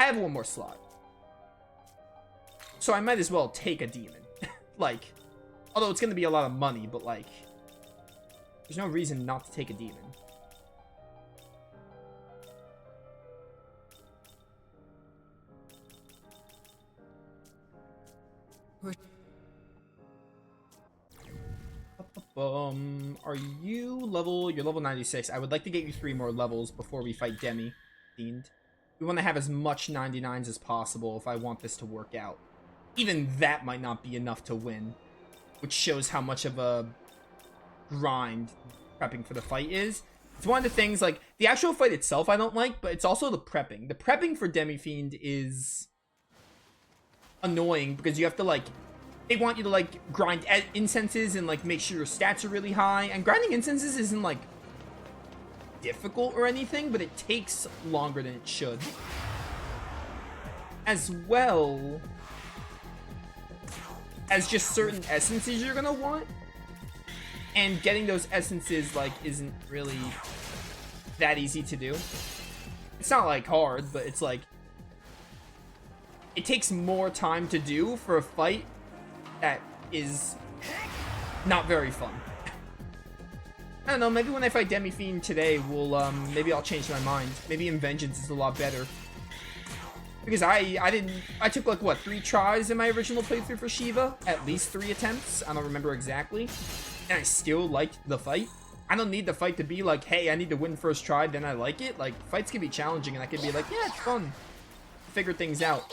I have one more slot. So I might as well take a demon. Like, although it's going to be a lot of money, but like, there's no reason not to take a demon. Are you level? You're level 96. I would like to get you 3 more levels before we fight Demi Fiend. We want to have as much 99s as possible if I want this to work out. Even that might not be enough to win, which shows how much of a grind prepping for the fight is. It's one of the things, like, the actual fight itself I don't like, but it's also the prepping. The prepping for Demi Fiend is annoying because you have to, like, they want you to, like, grind incenses and, like, make sure your stats are really high. And grinding incenses isn't, like, difficult or anything, but it takes longer than it should. As well as just certain essences you're gonna want. And getting those essences, like, isn't really that easy to do. It's not, like, hard, but it's, like, it takes more time to do for a fight that is not very fun. I don't know, maybe when I fight Demi Fiend today, maybe I'll change my mind. Maybe in Vengeance is a lot better. Because I took, like, what, 3 tries in my original playthrough for Shiva? At least 3 attempts, I don't remember exactly. And I still liked the fight. I don't need the fight to be like, hey, I need to win first try, then I like it. Like, fights can be challenging, and I can be like, yeah, it's fun. Figure things out.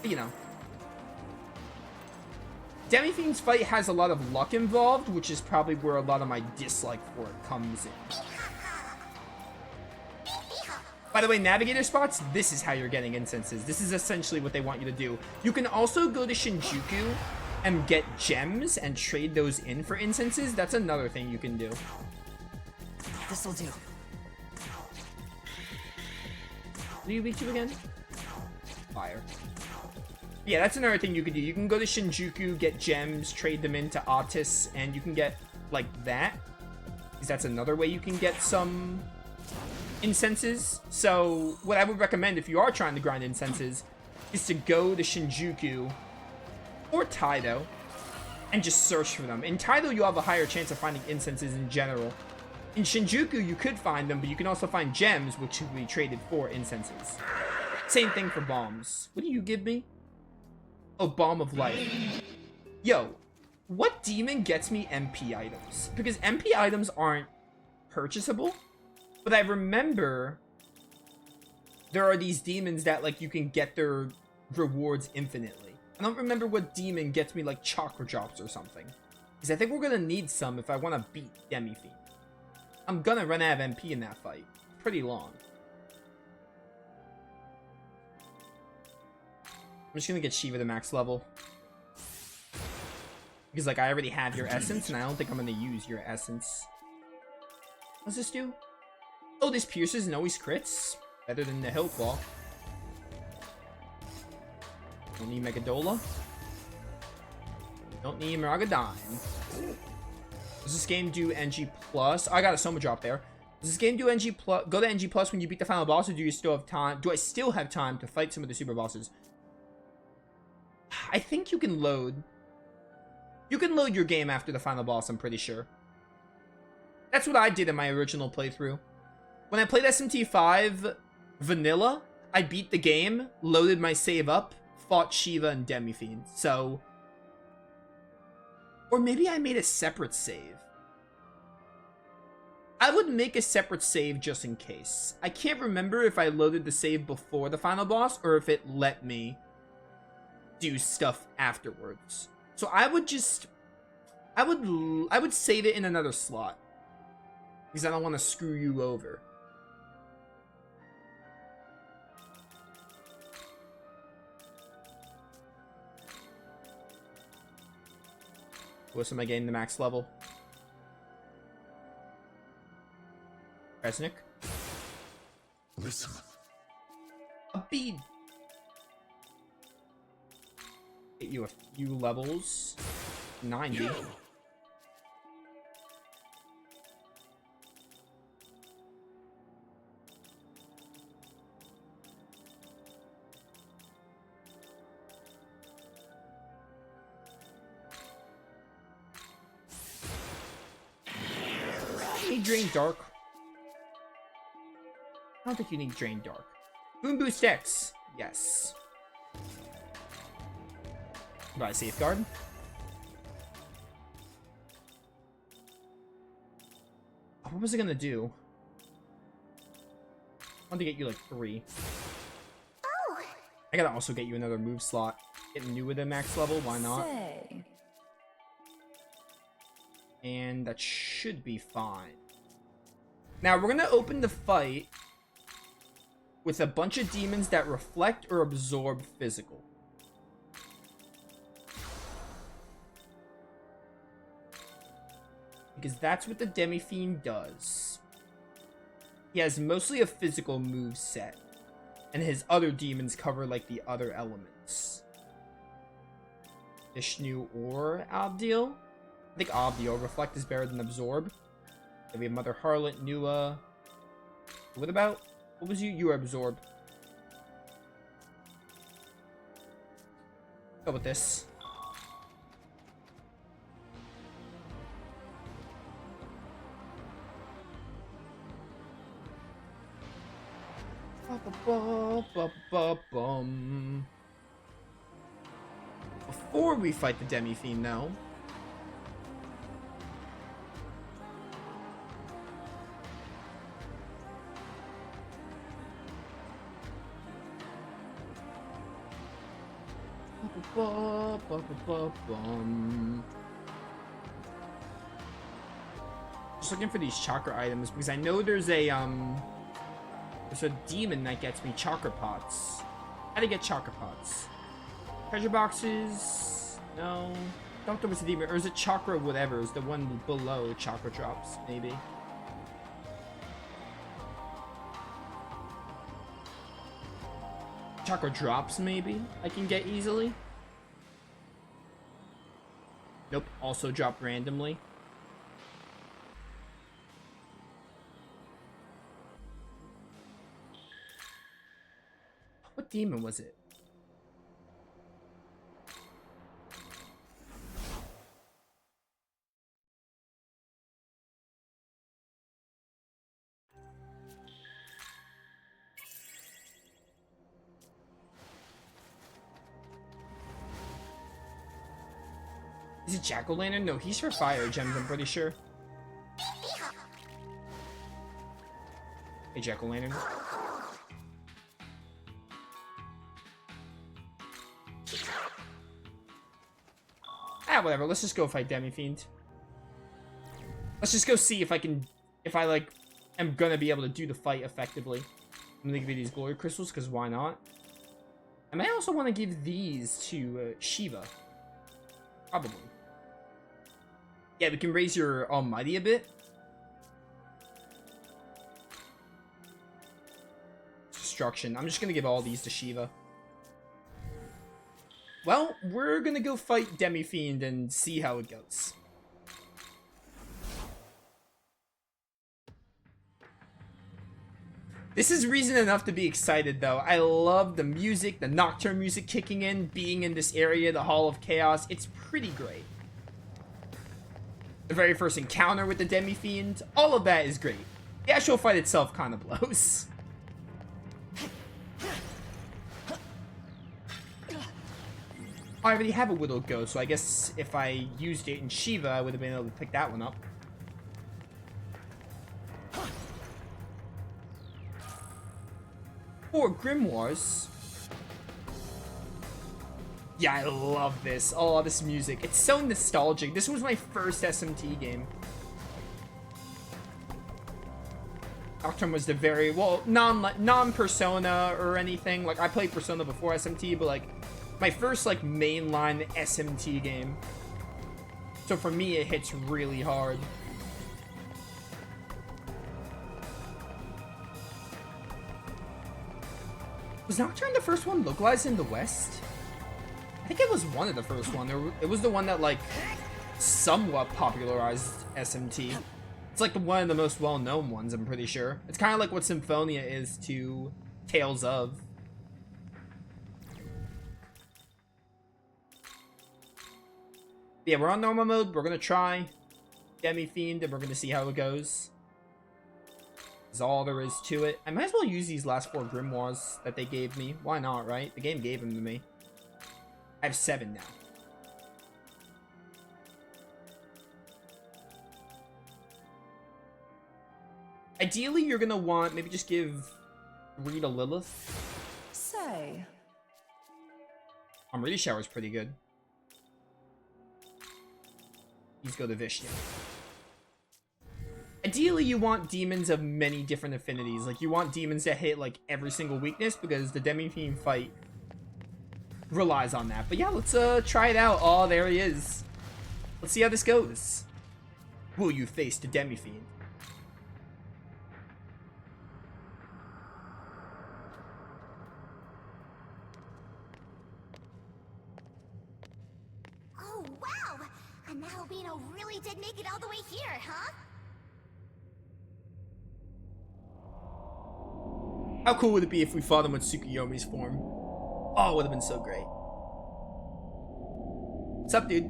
You know. Demi Fiend's fight has a lot of luck involved, which is probably where a lot of my dislike for it comes in. By the way, navigator spots, this is how you're getting incenses. This is essentially what they want you to do. You can also go to Shinjuku and get gems and trade those in for incenses. That's another thing you can do. This'll do. What do you beat you again? Fire. Yeah, that's another thing you can do. You can go to Shinjuku, get gems, trade them into Otis, and you can get, like, that. Because that's another way you can get some incenses. So, what I would recommend if you are trying to grind incenses is to go to Shinjuku or Taido and just search for them. In Taido, you'll have a higher chance of finding incenses in general. In Shinjuku, you could find them, but you can also find gems, which can be traded for incenses. Same thing for bombs. What do you give me? Oh, Bomb of Life. Yo, what demon gets me MP items? Because MP items aren't purchasable, but I remember there are these demons that, like, you can get their rewards infinitely. I don't remember what demon gets me, like, chakra drops or something. Because I think we're gonna need some if I want to beat Demi Fiend. I'm gonna run out of MP in that fight. Pretty long. I'm just gonna get Shiva to max level. Because, like, I already have your essence, and I don't think I'm gonna use your essence. What's this do? Oh, this pierces and always crits. Better than the Hill Claw. Don't need Megadola. Don't need Miragadine. Does this game do NG+? I got a Soma drop there. Does this game do NG+? Go to NG+ when you beat the final boss, or do you still have time? Do I still have time to fight some of the super bosses? I think you can load. You can load your game after the final boss, I'm pretty sure. That's what I did in my original playthrough. When I played SMT5 Vanilla, I beat the game, loaded my save up, fought Shiva and Demi Fiend. So, or maybe I made a separate save. I would make a separate save just in case. I can't remember if I loaded the save before the final boss or if it let me do stuff afterwards. So I would just, I would save it in another slot because I don't want to screw you over. What's am I getting the max level? Resnick. Listen. A bead. Get you a few levels. 90. need Drain Dark? I don't think you need Drain Dark. Boom Boost X. Yes. Buy Safeguard. What was it gonna do? I want to get you like 3. Oh. I gotta also get you another move slot. Get new with a max level, why not? Say. And that should be fine. Now we're gonna open the fight with a bunch of demons that reflect or absorb physical. Because that's what the Demi-Fiend does. He has mostly a physical move set. And his other demons cover like the other elements. Ishnu or Abdiel? I think Abdiel. Reflect is better than Absorb. Then we have Mother Harlot, Nua. What about? What was you? You were Absorb. Go with this. Before we fight the Demi-Fiend now. Just looking for these chakra items because I know there's a demon that gets me chakra pots. How to get chakra pots? Treasure boxes? No. Don't think it's a demon. Or is it chakra whatever? Is the one below chakra drops, maybe. Chakra drops, maybe? I can get easily? Nope. Also drop randomly. What demon was it? Is it Jack-o'-lantern? No, he's for fire gems, I'm pretty sure. Hey, Jack-o'-lantern. Ah, whatever. Let's just go fight Demi-Fiend. Let's just go see if I can... If I, like, am gonna be able to do the fight effectively. I'm gonna give you these glory crystals, because why not? I may also want to give these to Shiva. Probably. Yeah, we can raise your almighty a bit. Destruction. I'm just gonna give all these to Shiva. Well, we're gonna go fight Demi-Fiend and see how it goes. This is reason enough to be excited, though. I love the music, the Nocturne music kicking in, being in this area, the Hall of Chaos. It's pretty great. The very first encounter with the Demi-Fiend, all of that is great. The actual fight itself kind of blows. I already have a Whittled Ghost, so I guess if I used it in Shiva, I would have been able to pick that one up. Or Grimoires. Yeah, I love this. Oh, this music. It's so nostalgic. This was my first SMT game. Nocturne was the very, well, non-Persona or anything. Like, I played Persona before SMT, but, like, my first, like, mainline SMT game. So for me, it hits really hard. Was Nocturne the first one localized in the West? I think it was one of the first one. It was the one that, like, somewhat popularized SMT. It's, like, one of the most well-known ones, I'm pretty sure. It's kind of like what Symphonia is to Tales of. Yeah, we're on normal mode. We're gonna try Demi-Fiend, and we're gonna see how it goes. is all there is to it. I might as well use these last 4 grimoires that they gave me. Why not, right? The game gave them to me. I have 7 now. Ideally, you're gonna want, maybe just give Rita Lilith. Say. Rita Shower's pretty good. These go to Vishnu. Ideally, you want demons of many different affinities. Like, you want demons that hit, like, every single weakness, because the Demi-Fiend fight relies on that. But yeah, let's try it out. Oh, there he is. Let's see how this goes. Will you face the Demi-Fiend? Oh, wow! And that albino really did make it all the way here, huh? How cool would it be if we fought him with Tsukuyomi's form? Oh, it would have been so great. What's up, dude?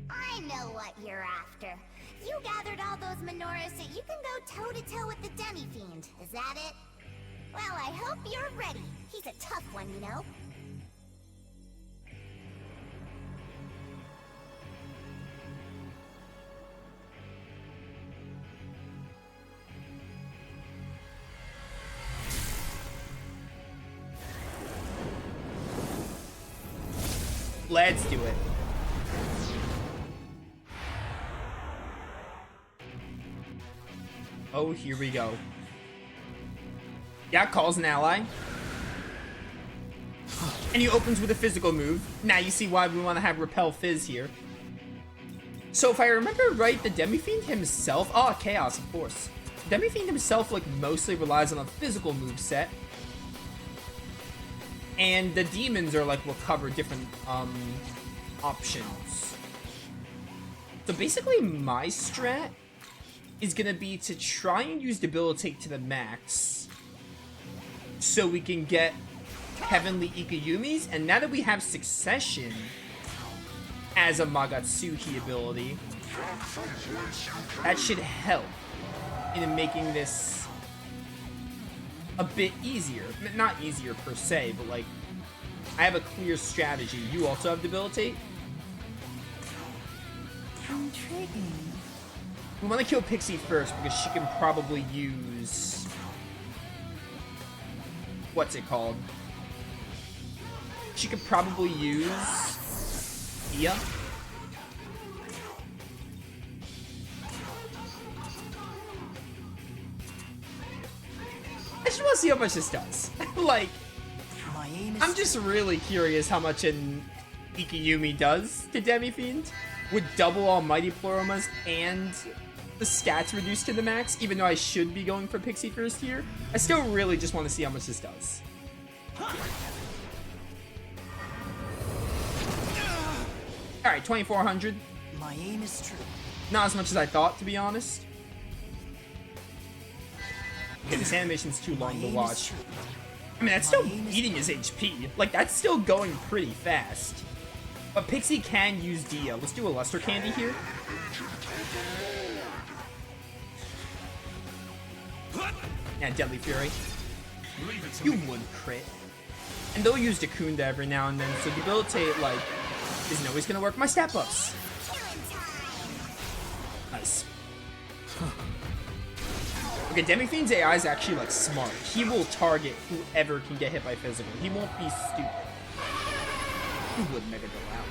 I know what you're after. You gathered all those menorahs so you can go toe-to-toe with the Demi-Fiend. Is that it? Well, I hope you're ready. He's a tough one, you know. Let's do it. Oh, here we go. Yeah, calls an ally. And he opens with a physical move. Now you see why we want to have Repel Fizz here. So if I remember right, the Demi-Fiend himself... Oh, Chaos, of course. Demi-Fiend himself, like, mostly relies on a physical move set. And the demons are, like, will cover different, options. So basically, my strat is gonna be to try and use Debilitate to the max so we can get Heavenly Ikayumis, and now that we have Succession as a Magatsuki ability, that should help in making this a bit easier. Not easier per se, but like, I have a clear strategy. You also have Debilitate? Intriguing. We want to kill Pixie first because she can probably use... What's it called? She could probably use... Ia? I just want to see how much this does. Like, I'm just really curious how much an Ikayumi does to Demi-Fiend. With double Almighty Pleuromas and the stats reduced to the max, even though I should be going for Pixie first here. I still really just want to see how much this does. Alright, 2400. My aim is true. Not as much as I thought, to be honest. Okay, this animation's too long to watch. I mean, that's still eating his HP. Like, that's still going pretty fast. But Pixie can use Dia. Let's do a Luster Candy here. Yeah, Deadly Fury. You would crit. And they'll use Dakunda every now and then, so Debilitate, like, isn't always gonna work. My stat buffs. Nice. Okay, Demi-Fiend's AI is actually, like, smart. He will target whoever can get hit by physical. He won't be stupid. Who would Mega go out?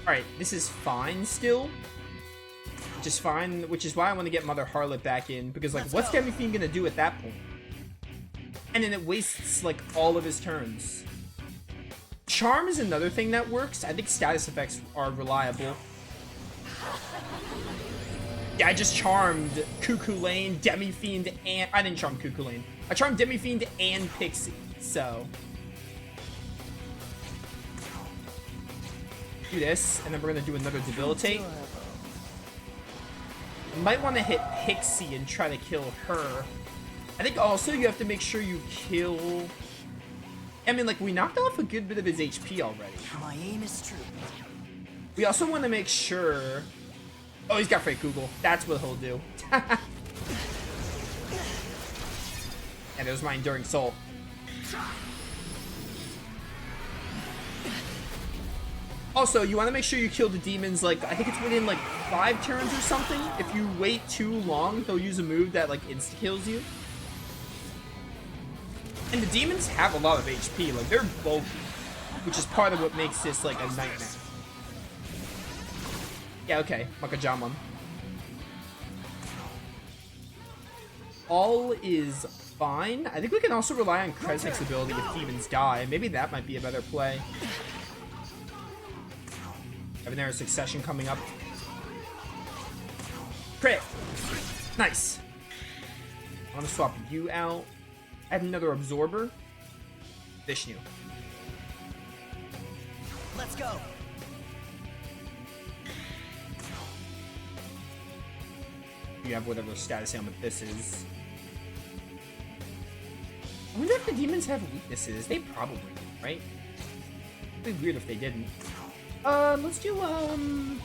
Alright, this is fine still. Which is fine, which is why I want to get Mother Harlot back in, because, like, what's Demi-Fiend gonna do at that point? And then it wastes, like, all of his turns. Charm is another thing that works. I think status effects are reliable. Yeah, I just charmed Cuckoo Lane, Demi-Fiend, and... I didn't charm Cuckoo Lane. I charmed Demi-Fiend and Pixie, so... Do this, and then we're gonna do another Debilitate. Might want to hit Pixie and try to kill her. I think also you have to make sure you kill I mean, like, we knocked off a good bit of his HP already. My aim is true. We also want to make sure... Oh, he's got Freikugel. That's what he'll do. And there's my Enduring Soul. Also, you want to make sure you kill the demons, like, I think it's within, like, 5 turns or something. If you wait too long, they'll use a move that, like, insta-kills you. And the demons have a lot of HP. Like, they're bulky, which is part of what makes this, like, a nightmare. Yeah, okay. Makajamon. All is fine. I think we can also rely on Kresnik's ability if demons die. Maybe that might be a better play. Having there a succession coming up. Crit! Nice. I'm gonna swap you out. Add another absorber. Vishnu. Let's go. You have whatever status ailment this is. I wonder if the demons have weaknesses. They probably do, right? It'd be weird if they didn't. Let's do, one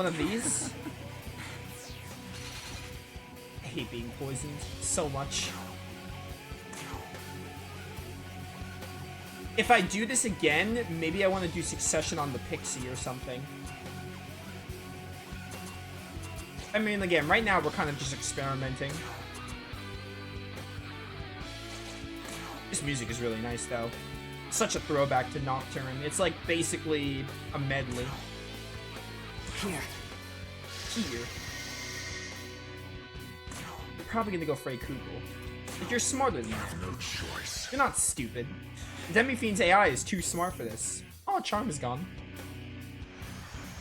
of these. I hate being poisoned so much. If I do this again, maybe I want to do succession on the pixie or something. I mean, again, right now we're kind of just experimenting. This music is really nice, though. Such a throwback to Nocturne. It's like basically a medley. Here. You're probably gonna go Freikugel. Like, you're smarter than that. No choice. You're not stupid. Demi-Fiend's AI is too smart for this. Oh, Charm is gone.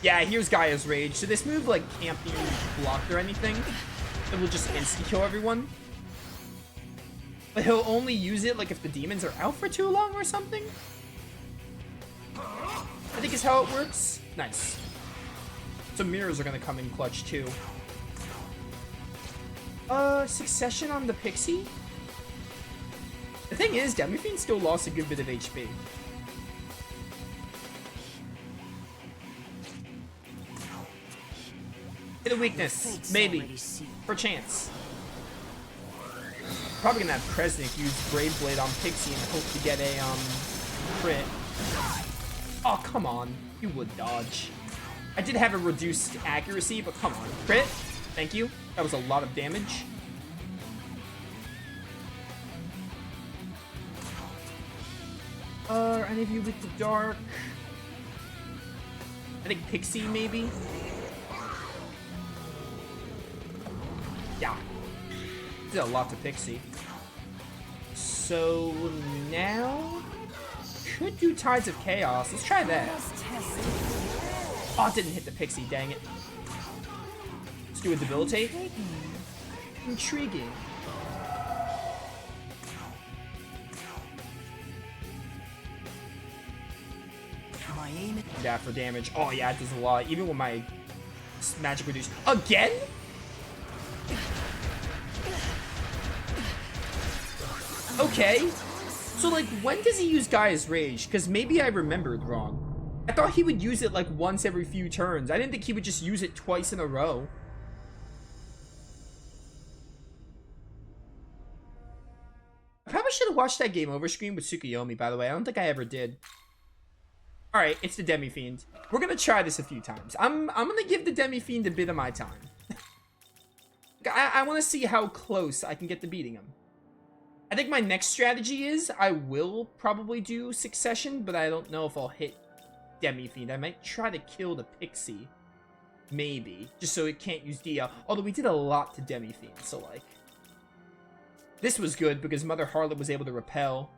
Yeah, here's Gaia's Rage. So this move, like, can't be blocked or anything. It will just insta-kill everyone. But he'll only use it, like, if the demons are out for too long or something. I think is how it works. Nice. So mirrors are gonna come in clutch, too. Succession on the Pixie? The thing is, Demi-Fiend still lost a good bit of HP. Hit a weakness. Maybe. Perchance. Probably gonna have Kresnik use Brave Blade on Pixie and hope to get a, crit. Oh, come on. You would dodge. I did have a reduced accuracy, but come on. Crit. Thank you. That was a lot of damage. Are any of you with the dark? I think Pixie, maybe? Yeah. Did a lot to Pixie. So now could do Tides of Chaos. Let's try that. Oh, it didn't hit the Pixie, dang it. Let's do a Debilitate. Intriguing. My aim. Yeah, for damage. Oh yeah, it does a lot. Even with my magic reduced. Again? Okay. So, like, when does he use Gaia's Rage? Because maybe I remembered wrong. I thought he would use it, like, once every few turns. I didn't think he would just use it twice in a row. I probably should have watched that game over screen with Tsukuyomi, by the way. I don't think I ever did. Alright, it's the Demi-Fiend. We're gonna try this a few times. I'm gonna give the Demi-Fiend a bit of my time. I want to see how close I can get to beating him. I think my next strategy is I will probably do Succession, but I don't know if I'll hit Demi-Fiend. I might try to kill the Pixie. Maybe. Just so it can't use Dia. Although we did a lot to Demi-Fiend, so like... This was good because Mother Harlot was able to repel.